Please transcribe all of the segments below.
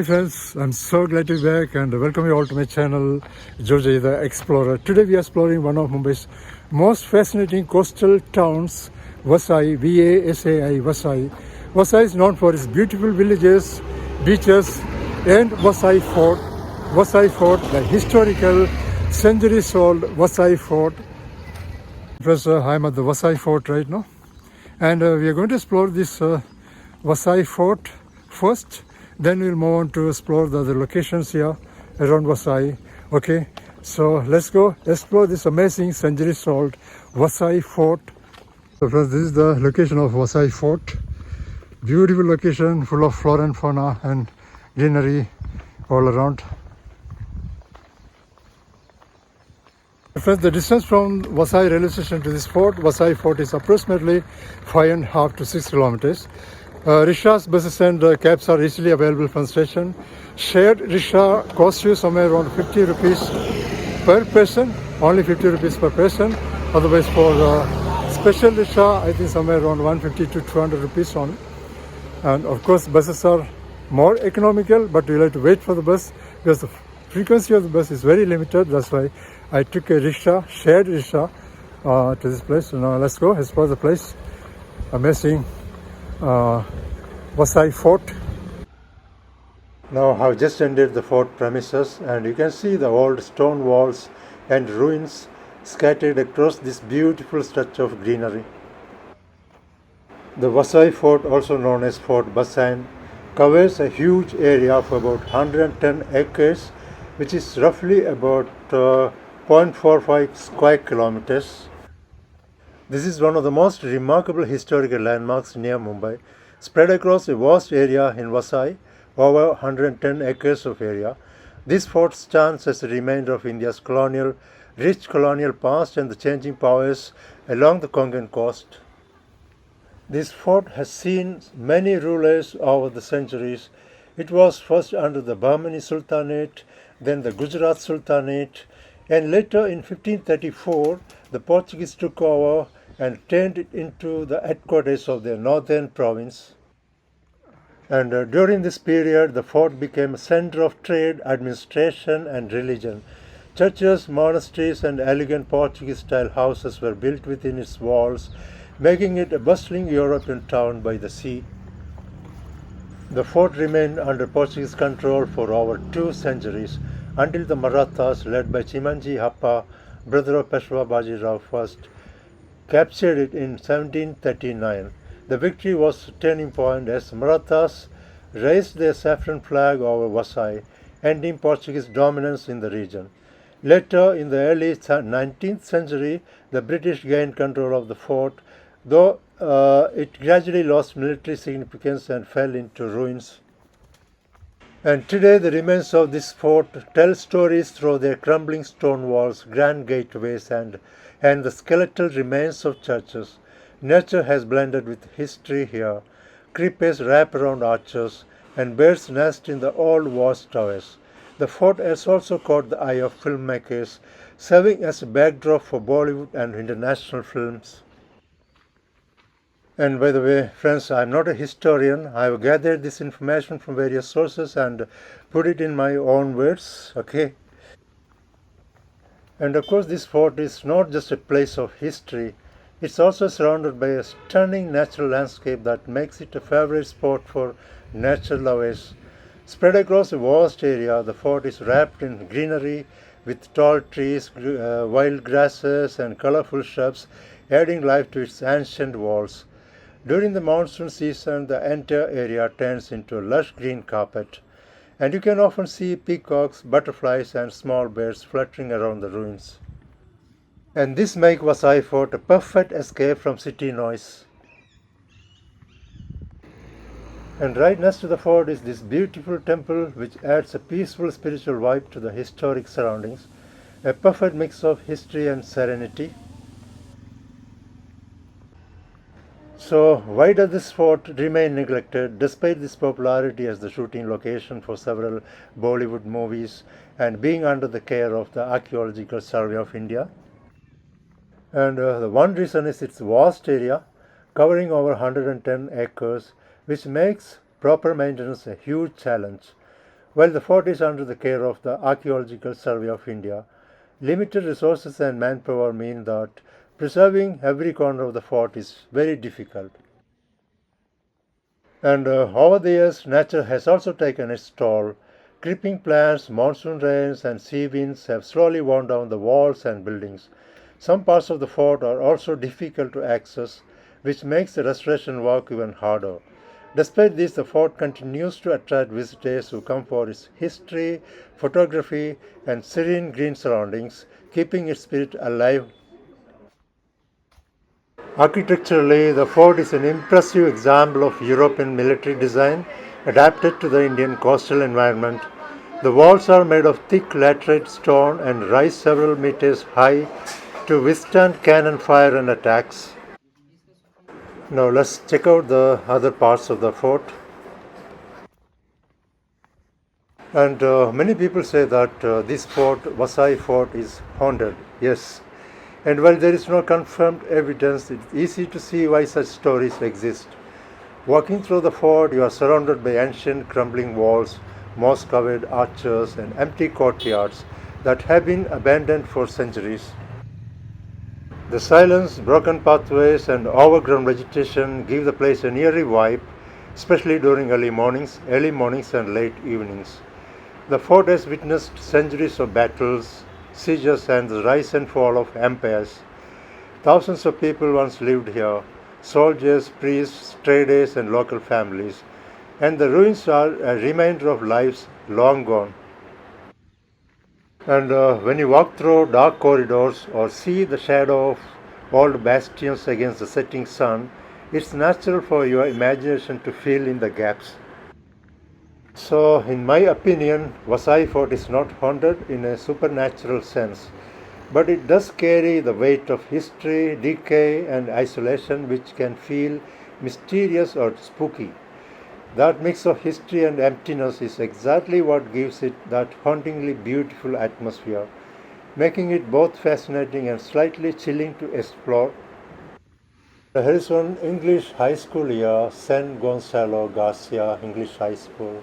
Hi friends, I'm so glad to be back and welcome you all to my channel, Joejay the Explorer. Today we are exploring one of Mumbai's most fascinating coastal towns, Vasai, V-A-S-A-I, Vasai. Vasai is known for its beautiful villages, beaches and Vasai Fort, the historical centuries-old Vasai Fort. Professor, I'm at the Vasai Fort right now and we are going to explore this Vasai Fort first. Then we'll move on to explore the other locations here around Vasai. Okay, so let's go explore this amazing centuries-old Vasai Fort. So friends, this is the location of Vasai Fort. Beautiful location, full of flora and fauna and greenery all around. Friends, the distance from Vasai railway station to this fort, Vasai Fort, is approximately 5.5 to 6 kilometers. Rickshaws, buses and cabs are easily available from the station. Shared rickshaw costs you somewhere around 50 rupees per person, only 50 rupees per person. Otherwise for special rickshaw, I think somewhere around 150 to 200 rupees only. And of course buses are more economical, but you'll have to wait for the bus because the frequency of the bus is very limited. That's why I took a rickshaw, shared rickshaw to this place. So now let's go explore the place. Amazing. Vasai Fort. Now I've just entered the fort premises and you can see the old stone walls and ruins scattered across this beautiful stretch of greenery. The Vasai Fort, also known as Fort Basan, covers a huge area of about 110 acres, which is roughly about 0.45 square kilometers. This is one of the most remarkable historical landmarks near Mumbai, spread across a vast area in Vasai, over 110 acres of area. This fort stands as a reminder of India's rich colonial past and the changing powers along the Konkan coast. This fort has seen many rulers over the centuries. It was first under the Bahmani Sultanate, then the Gujarat Sultanate, and later in 1534 the Portuguese took over and turned it into the headquarters of their northern province. And during this period, the fort became a center of trade, administration, and religion. Churches, monasteries, and elegant Portuguese-style houses were built within its walls, making it a bustling European town by the sea. The fort remained under Portuguese control for over 2 centuries, until the Marathas, led by Chimanji Happa, brother of Peshwa Bajirao I, captured it in 1739. The victory was a turning point as Marathas raised their saffron flag over Vasai, ending Portuguese dominance in the region. Later, in the early 19th century, the British gained control of the fort, though it gradually lost military significance and fell into ruins. And today the remains of this fort tell stories through their crumbling stone walls, grand gateways and the skeletal remains of churches. Nature has blended with history here. Creepers wrap around arches and birds nest in the old watchtowers. The fort has also caught the eye of filmmakers, serving as a backdrop for Bollywood and international films. And by the way, friends, I'm not a historian. I've gathered this information from various sources and put it in my own words, okay? And of course, this fort is not just a place of history. It's also surrounded by a stunning natural landscape that makes it a favorite spot for nature lovers. Spread across a vast area, the fort is wrapped in greenery with tall trees, wild grasses and colorful shrubs, adding life to its ancient walls. During the monsoon season, the entire area turns into a lush green carpet, and you can often see peacocks, butterflies, and small birds fluttering around the ruins. And this makes Vasai Fort a perfect escape from city noise. And right next to the fort is this beautiful temple which adds a peaceful spiritual vibe to the historic surroundings, a perfect mix of history and serenity. So why does this fort remain neglected despite this popularity as the shooting location for several Bollywood movies and being under the care of the Archaeological Survey of India? And the one reason is its vast area, covering over 110 acres, which makes proper maintenance a huge challenge. While the fort is under the care of the Archaeological Survey of India, limited resources and manpower mean that preserving every corner of the fort is very difficult. And over the years, nature has also taken its toll. Creeping plants, monsoon rains, and sea winds have slowly worn down the walls and buildings. Some parts of the fort are also difficult to access, which makes the restoration work even harder. Despite this, the fort continues to attract visitors who come for its history, photography, and serene green surroundings, keeping its spirit alive. Architecturally, the fort is an impressive example of European military design adapted to the Indian coastal environment. The walls are made of thick laterite stone and rise several meters high to withstand cannon fire and attacks. Now let's check out the other parts of the fort. And many people say that this fort, Vasai Fort, is haunted. Yes. And while there is no confirmed evidence, it's easy to see why such stories exist. Walking through the fort, you are surrounded by ancient crumbling walls, moss covered arches, and empty courtyards that have been abandoned for centuries. The silence, broken pathways, and overgrown vegetation give the place an eerie vibe, especially during early mornings and late evenings. The fort has witnessed centuries of battles, sieges, and the rise and fall of empires. Thousands of people once lived here soldiers, priests, traders, and local families. And the ruins are a reminder of lives long gone. And when you walk through dark corridors or see the shadow of old bastions against the setting sun, it's natural for your imagination to fill in the gaps. So, in my opinion, Vasai Fort is not haunted in a supernatural sense, but it does carry the weight of history, decay, and isolation, which can feel mysterious or spooky. That mix of history and emptiness is exactly what gives it that hauntingly beautiful atmosphere, making it both fascinating and slightly chilling to explore. Here is one English high school here, San Gonzalo Garcia English High School.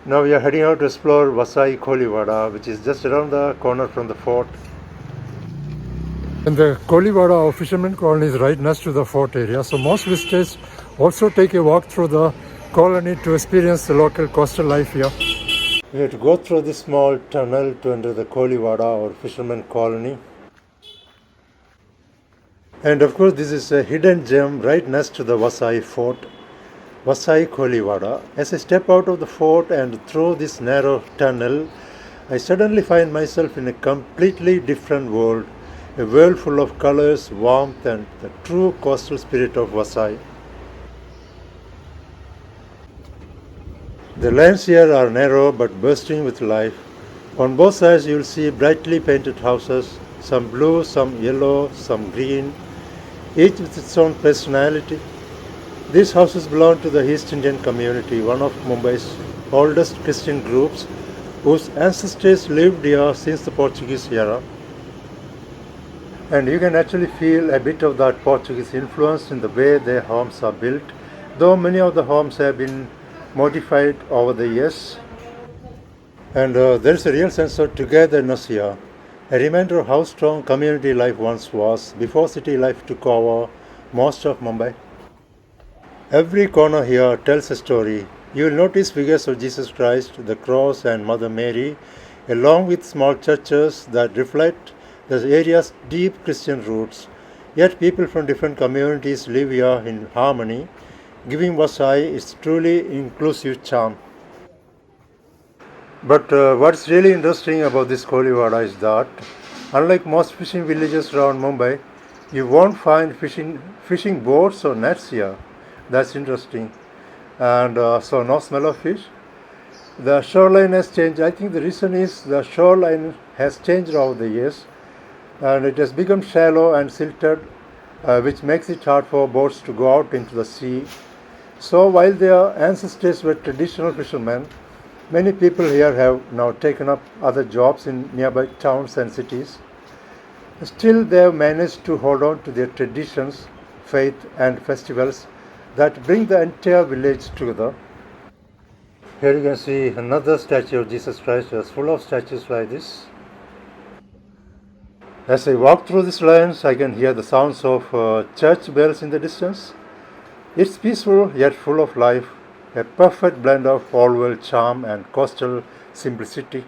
Now we are heading out to explore Vasai Kolivada, which is just around the corner from the fort. And the Koliwada or fisherman colony is right next to the fort area, so most visitors also take a walk through the colony to experience the local coastal life here. We have to go through this small tunnel to enter the Koliwada or fisherman colony. And of course, this is a hidden gem right next to the Vasai Fort, Vasai Kolivada. As I step out of the fort and through this narrow tunnel, I suddenly find myself in a completely different world, a world full of colors, warmth, and the true coastal spirit of Vasai. The lanes here are narrow but bursting with life. On both sides, you will see brightly painted houses, some blue, some yellow, some green, each with its own personality. These houses belong to the East Indian community, one of Mumbai's oldest Christian groups, whose ancestors lived here since the Portuguese era. And you can actually feel a bit of that Portuguese influence in the way their homes are built, though many of the homes have been modified over the years. And there is a real sense of togetherness here, a reminder of how strong community life once was before city life took over most of Mumbai. Every corner here tells a story. You will notice figures of Jesus Christ, the cross, and Mother Mary, along with small churches that reflect the area's deep Christian roots. Yet people from different communities live here in harmony, giving Vasai its truly inclusive charm. But what's really interesting about this Kolivada is that, unlike most fishing villages around Mumbai, you won't find fishing boats or nets here. That's interesting. And so no smell of fish. The shoreline has changed. I think the reason is the shoreline has changed over the years, and it has become shallow and silted, which makes it hard for boats to go out into the sea. So while their ancestors were traditional fishermen, many people here have now taken up other jobs in nearby towns and cities. Still, they have managed to hold on to their traditions, faith, and festivals that bring the entire village together. Here you can see another statue of Jesus Christ. It's full of statues like this. As I walk through these lanes, I can hear the sounds of church bells in the distance. It's peaceful yet full of life, a perfect blend of old-world charm and coastal simplicity.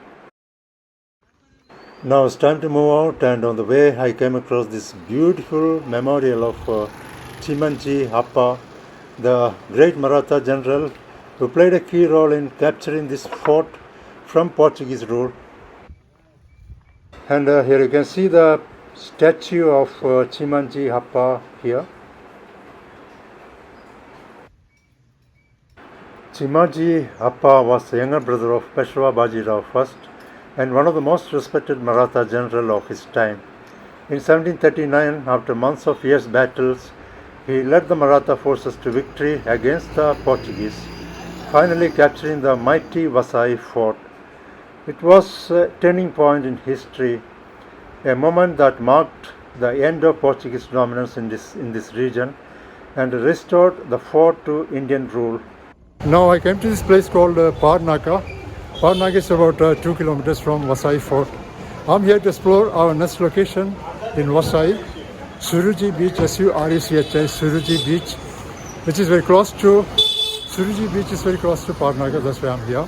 Now it's time to move out, and on the way I came across this beautiful memorial of Chimanji Appa, the great Maratha general who played a key role in capturing this fort from Portuguese rule. And here you can see the statue of Chimanji Appa here. Chimanji Appa was the younger brother of Peshwa Bajirao I and one of the most respected Maratha general of his time. In 1739, after months of fierce battles, he led the Maratha forces to victory against the Portuguese, finally capturing the mighty Vasai Fort. It was a turning point in history, a moment that marked the end of Portuguese dominance in this region and restored the fort to Indian rule. Now I came to this place called Par Naka. Par Naka is about 2 kilometers from Vasai Fort. I'm here to explore our next location in Vasai, Suruchi Beach, Suruchi, Suruchi Beach, which is very close to, Suruchi Beach is very close to Par Naka, that's why I'm here.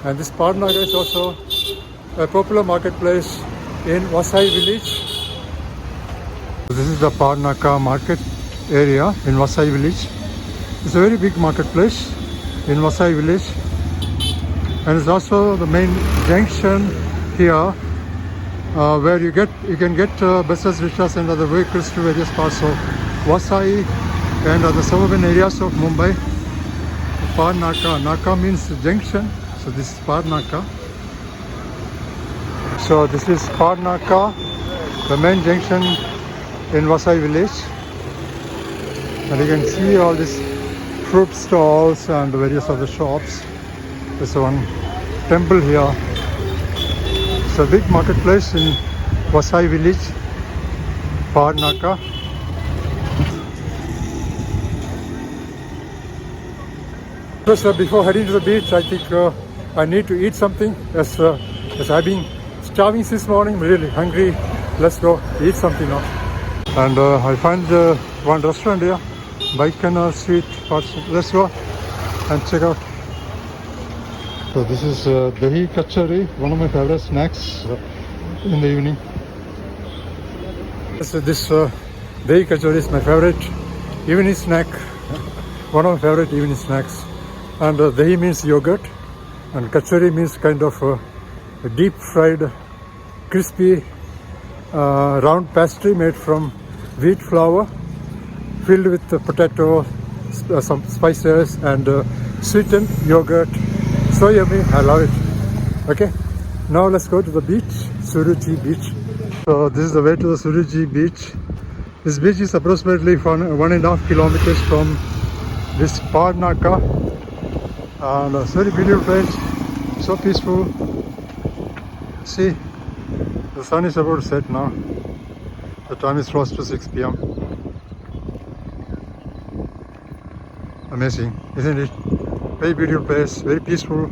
And this Par Naka is also a popular marketplace in Vasai village. This is the Par Naka market area in Vasai village. It's a very big marketplace in Vasai village, and it's also the main junction here where you can get buses, rickshaws and other vehicles to various parts of Vasai and other suburban areas of Mumbai. Par Naka, Naka means junction, so this is Par Naka. So this is Par Naka, the main junction in Vasai village, and you can see all these fruit stalls and various other shops. There's one temple here. It's a big marketplace in Vasai village, Par Naka. First, before heading to the beach, I think I need to eat something. As I've been starving since morning, I'm really hungry. Let's go eat something now. And I find one restaurant here, Baikana Street. Let's go and check out. So this is dahi kachori, one of my favorite snacks in the evening. So this dahi kachori is my favorite evening snack, one of my favorite evening snacks. And dahi means yogurt, and kachori means kind of a deep fried, crispy, round pastry made from wheat flour, filled with potato, some spices and sweetened yogurt. So yummy, I love it. Okay, now let's go to the beach, Suruchi Beach. So this is the way to the Suruchi Beach. This beach is approximately 1.5 kilometers from this Par Naka. And it's a very beautiful place, so peaceful. See, the sun is about to set now. The time is close to 6 p.m. Amazing, isn't it? Very beautiful place, very peaceful.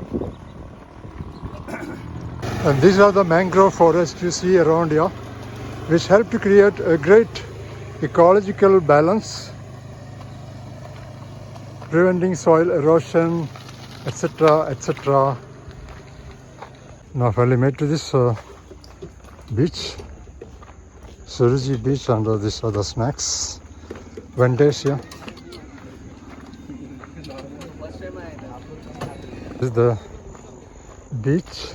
And these are the mangrove forests you see around here, which help to create a great ecological balance, preventing soil erosion, etc., etc. Now finally made to this beach, Suruchi Beach, and these are the snacks vendors here. This is the beach.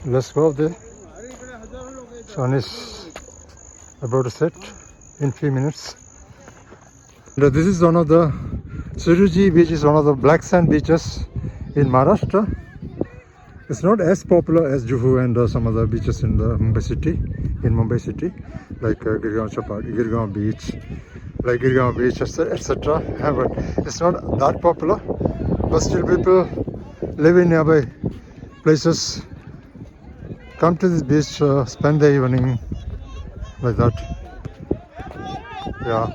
Let's go up there. Sun is about to set in few minutes. And this is one of the Suruchi Beach is one of the black sand beaches in Maharashtra. It's not as popular as Juhu and some other beaches in the Mumbai city, like Girgaon Beach, etc. But it's not that popular. But still, people live in nearby places, come to this beach, spend the evening like that. Yeah.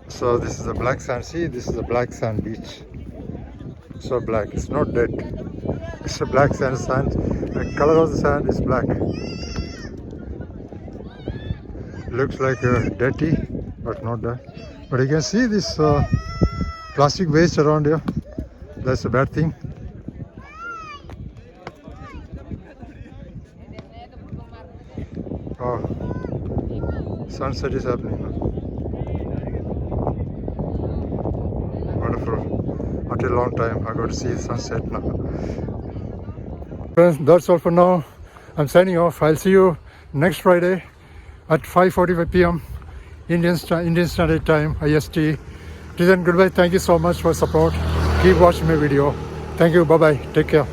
So this is the black sand. See, this is the black sand beach. so black. It's not dead. It's a black sand. The color of the sand is black. Looks like dirty, but not that. But you can see this plastic waste around here. That's a bad thing. Oh, sunset is happening now. Wonderful. After a long time, I got to see the sunset now. Friends, that's all for now. I'm signing off. I'll see you next Friday at 5:45 p.m. Indian Standard Time, IST. Till then, goodbye. Thank you so much for support. Keep watching my video. Thank you. Bye-bye. Take care.